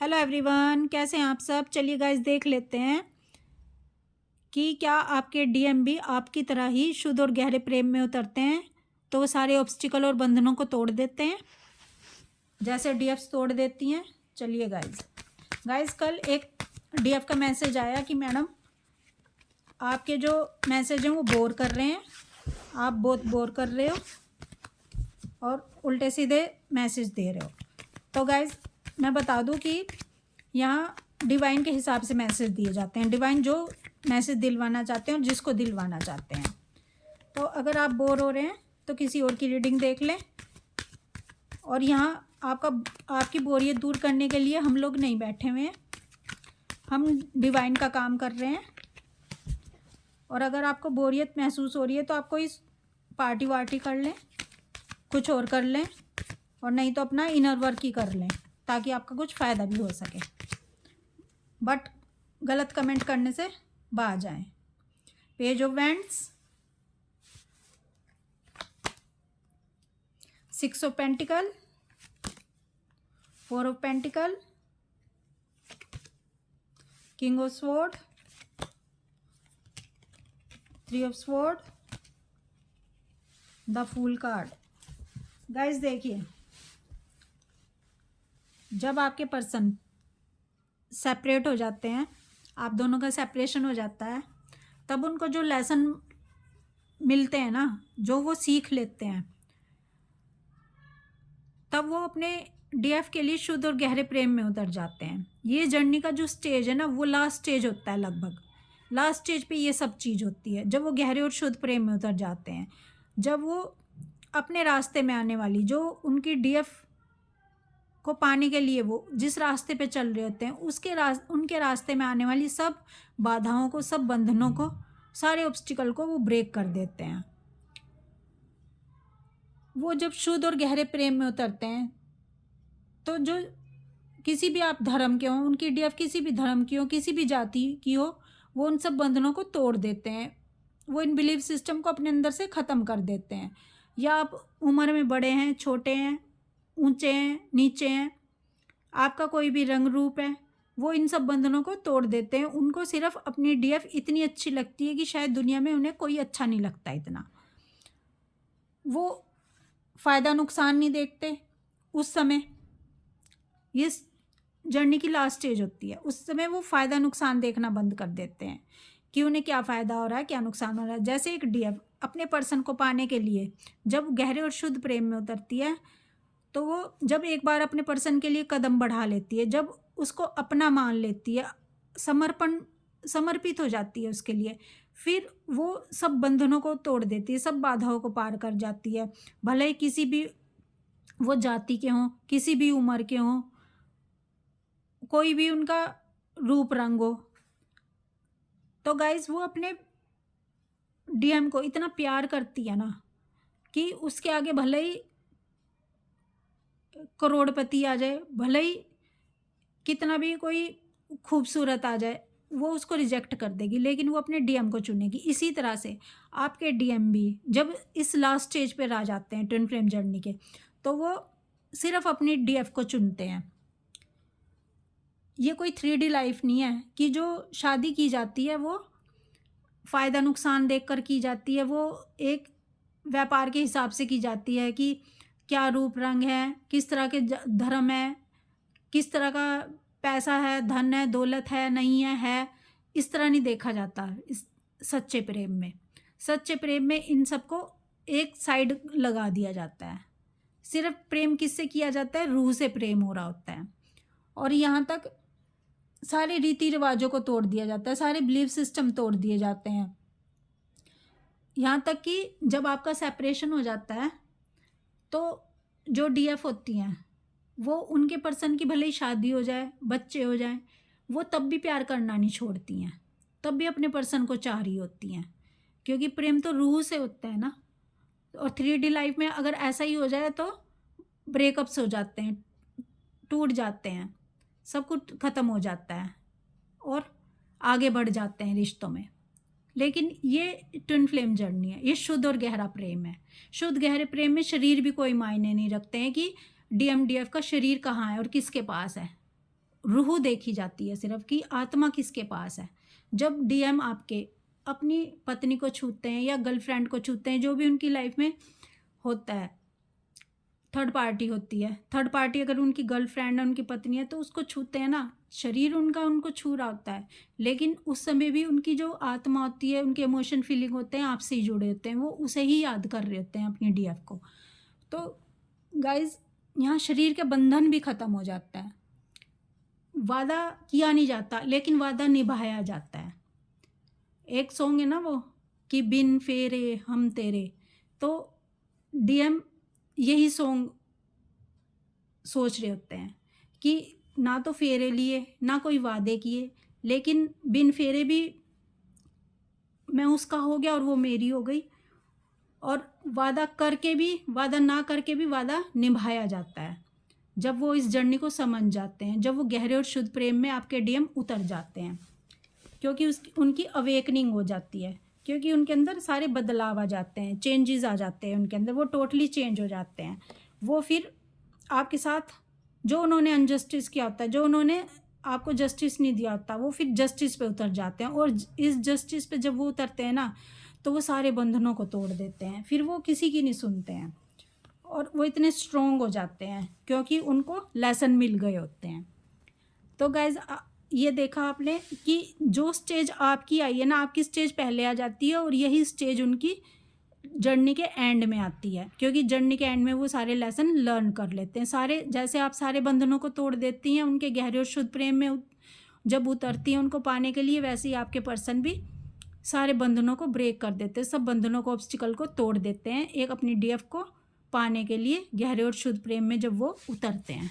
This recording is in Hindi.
हेलो एवरीवन, कैसे हैं आप सब। चलिए गाइस देख लेते हैं कि क्या आपके डीएम भी आपकी तरह ही शुद्ध और गहरे प्रेम में उतरते हैं तो वो सारे ऑब्स्टिकल और बंधनों को तोड़ देते हैं जैसे डीएफ्स तोड़ देती हैं। चलिए गाइस कल एक डीएफ का मैसेज आया कि मैडम आपके जो मैसेज हैं वो बोर कर रहे हैं, आप बहुत बोर कर रहे हो और उल्टे सीधे मैसेज दे रहे हो। तो गाइस मैं बता दूं कि यहाँ डिवाइन के हिसाब से मैसेज दिए जाते हैं, डिवाइन जो मैसेज दिलवाना चाहते हैं और जिसको दिलवाना चाहते हैं। तो अगर आप बोर हो रहे हैं तो किसी और की रीडिंग देख लें। और यहाँ आपकी बोरियत दूर करने के लिए हम लोग नहीं बैठे हुए हैं, हम डिवाइन का काम कर रहे हैं। और अगर आपको बोरियत महसूस हो रही है तो आप कोई पार्टी वार्टी कर लें, कुछ और कर लें, और नहीं तो अपना इनर वर्क ही कर लें ताकि आपका कुछ फ़ायदा भी हो सके। बट गलत कमेंट करने से बाज जाएं। Page of wands, 6 of pentacle, 4 of pentacle, king of sword, 3 of sword, the fool card. Guys देखिए, जब आपके पर्सन सेपरेट हो जाते हैं, आप दोनों का सेपरेशन हो जाता है, तब उनको जो लेसन मिलते हैं ना, जो वो सीख लेते हैं, तब वो अपने डीएफ के लिए शुद्ध और गहरे प्रेम में उतर जाते हैं। ये जर्नी का जो स्टेज है ना, वो लास्ट स्टेज होता है। लगभग लास्ट स्टेज पे ये सब चीज़ होती है जब वो गहरे और शुद्ध प्रेम में उतर जाते हैं। जब वो अपने रास्ते में आने वाली, जो उनकी डीएफ को पाने के लिए वो जिस रास्ते पे चल रहे होते हैं, उनके रास्ते में आने वाली सब बाधाओं को, सब बंधनों को, सारे ऑब्स्टिकल को वो ब्रेक कर देते हैं। वो जब शुद्ध और गहरे प्रेम में उतरते हैं तो जो किसी भी आप धर्म के हों, उनकी डीएफ किसी भी धर्म की हो, किसी भी जाति की हो, वो उन सब बंधनों को तोड़ देते हैं। वो इन बिलीफ सिस्टम को अपने अंदर से ख़त्म कर देते हैं। या आप उम्र में बड़े हैं, छोटे हैं, ऊंचे हैं, नीचे हैं, आपका कोई भी रंग रूप है, वो इन सब बंधनों को तोड़ देते हैं। उनको सिर्फ अपनी डीएफ इतनी अच्छी लगती है कि शायद दुनिया में उन्हें कोई अच्छा नहीं लगता इतना। वो फ़ायदा नुकसान नहीं देखते उस समय। ये जर्नी की लास्ट स्टेज होती है, उस समय वो फ़ायदा नुकसान देखना बंद कर देते हैं कि उन्हें क्या फ़ायदा हो रहा है, क्या नुकसान हो रहा है। जैसे एक डीएफ अपने पर्सन को पाने के लिए जब गहरे और शुद्ध प्रेम में उतरती है, तो वो जब एक बार अपने पर्सन के लिए कदम बढ़ा लेती है, जब उसको अपना मान लेती है, समर्पित हो जाती है उसके लिए, फिर वो सब बंधनों को तोड़ देती है, सब बाधाओं को पार कर जाती है। भले ही किसी भी वो जाति के हों, किसी भी उम्र के हों, कोई भी उनका रूप रंग हो। तो गाइज वो अपने डीएम को इतना प्यार करती है ना कि उसके आगे भले ही करोड़पति आ जाए, भले ही कितना भी कोई खूबसूरत आ जाए, वो उसको रिजेक्ट कर देगी, लेकिन वो अपने डीएम को चुनेगी। इसी तरह से आपके डीएम भी जब इस लास्ट स्टेज पर आ जाते हैं ट्विन फ्लेम जर्नी के, तो वो सिर्फ अपनी डीएफ को चुनते हैं। ये कोई 3D लाइफ नहीं है कि जो शादी की जाती है वो फ़ायदा नुकसान देखकर की जाती है। वो एक व्यापार के हिसाब से की जाती है कि क्या रूप रंग है, किस तरह के धर्म है, किस तरह का पैसा है, धन है, दौलत है, नहीं है। इस तरह नहीं देखा जाता इस सच्चे प्रेम में। सच्चे प्रेम में इन सबको एक साइड लगा दिया जाता है। सिर्फ प्रेम किससे किया जाता है? रूह से प्रेम हो रहा होता है। और यहाँ तक सारे रीति रिवाजों को तोड़ दिया जाता है, सारे बिलीफ सिस्टम तोड़ दिए जाते हैं। यहाँ तक कि जब आपका सेपरेशन हो जाता है तो जो डीएफ होती हैं वो उनके पर्सन की भले ही शादी हो जाए, बच्चे हो जाएं, वो तब भी प्यार करना नहीं छोड़ती हैं, तब भी अपने पर्सन को चाह रही होती हैं, क्योंकि प्रेम तो रूह से होता है ना। और 3D लाइफ में अगर ऐसा ही हो जाए तो ब्रेकअप्स हो जाते हैं, टूट जाते हैं, सब कुछ ख़त्म हो जाता है और आगे बढ़ जाते हैं रिश्तों में। लेकिन ये ट्विन फ्लेम जर्नी है, ये शुद्ध और गहरा प्रेम है। शुद्ध गहरे प्रेम में शरीर भी कोई मायने नहीं रखते हैं कि डीएमडीएफ का शरीर कहाँ है और किसके पास है। रूह देखी जाती है सिर्फ कि आत्मा किसके पास है। जब डीएम आपके अपनी पत्नी को छूते हैं या गर्लफ्रेंड को छूते हैं, जो भी उनकी लाइफ में होता है, थर्ड पार्टी होती है, थर्ड पार्टी अगर उनकी गर्लफ्रेंड है, उनकी पत्नी है, तो उसको छूते हैं ना, शरीर उनका उनको छू रहा होता है, लेकिन उस समय भी उनकी जो आत्मा होती है, उनके इमोशन फीलिंग होते हैं आपसे ही जुड़े होते हैं, वो उसे ही याद कर रहे होते हैं अपनी डीएफ को। तो गाइज यहाँ शरीर के बंधन भी ख़त्म हो जाता है, वादा किया नहीं जाता लेकिन वादा निभाया जाता है। एक सॉन्ग है ना वो कि बिन फेरे हम तेरे, तो डीएम यही सॉन्ग सोच रहे होते हैं कि ना तो फेरे लिए ना कोई वादे किए, लेकिन बिन फेरे भी मैं उसका हो गया और वो मेरी हो गई, और वादा करके भी, वादा ना करके भी वादा निभाया जाता है जब वो इस जर्नी को समझ जाते हैं, जब वो गहरे और शुद्ध प्रेम में आपके डीएम उतर जाते हैं, क्योंकि उनकी अवेकनिंग हो जाती है, क्योंकि उनके अंदर सारे बदलाव आ जाते हैं, चेंजेस आ जाते हैं उनके अंदर, वो टोटली चेंज हो जाते हैं। वो फिर आपके साथ जो उन्होंने अनजस्टिस किया होता है, जो उन्होंने आपको जस्टिस नहीं दिया होता, वो फिर जस्टिस पे उतर जाते हैं, और इस जस्टिस पे जब वो उतरते हैं ना, तो वो सारे बंधनों को तोड़ देते हैं, फिर वो किसी की नहीं सुनते हैं, और वो इतने स्ट्रोंग हो जाते हैं क्योंकि उनको लेसन मिल गए होते हैं। तो गाइज ये देखा आपने कि जो स्टेज आपकी आई है ना, आपकी स्टेज पहले आ जाती है, और यही स्टेज उनकी जर्नी के एंड में आती है, क्योंकि जर्नी के एंड में वो सारे लेसन लर्न कर लेते हैं। सारे, जैसे आप सारे बंधनों को तोड़ देती हैं उनके गहरे और शुद्ध प्रेम में जब उतरती हैं उनको पाने के लिए, वैसे ही आपके पर्सन भी सारे बंधनों को ब्रेक कर देते हैं, सब बंधनों को, ऑब्स्टिकल को तोड़ देते हैं एक अपनी डीएफ को पाने के लिए, गहरे और शुद्ध प्रेम में जब वो उतरते हैं।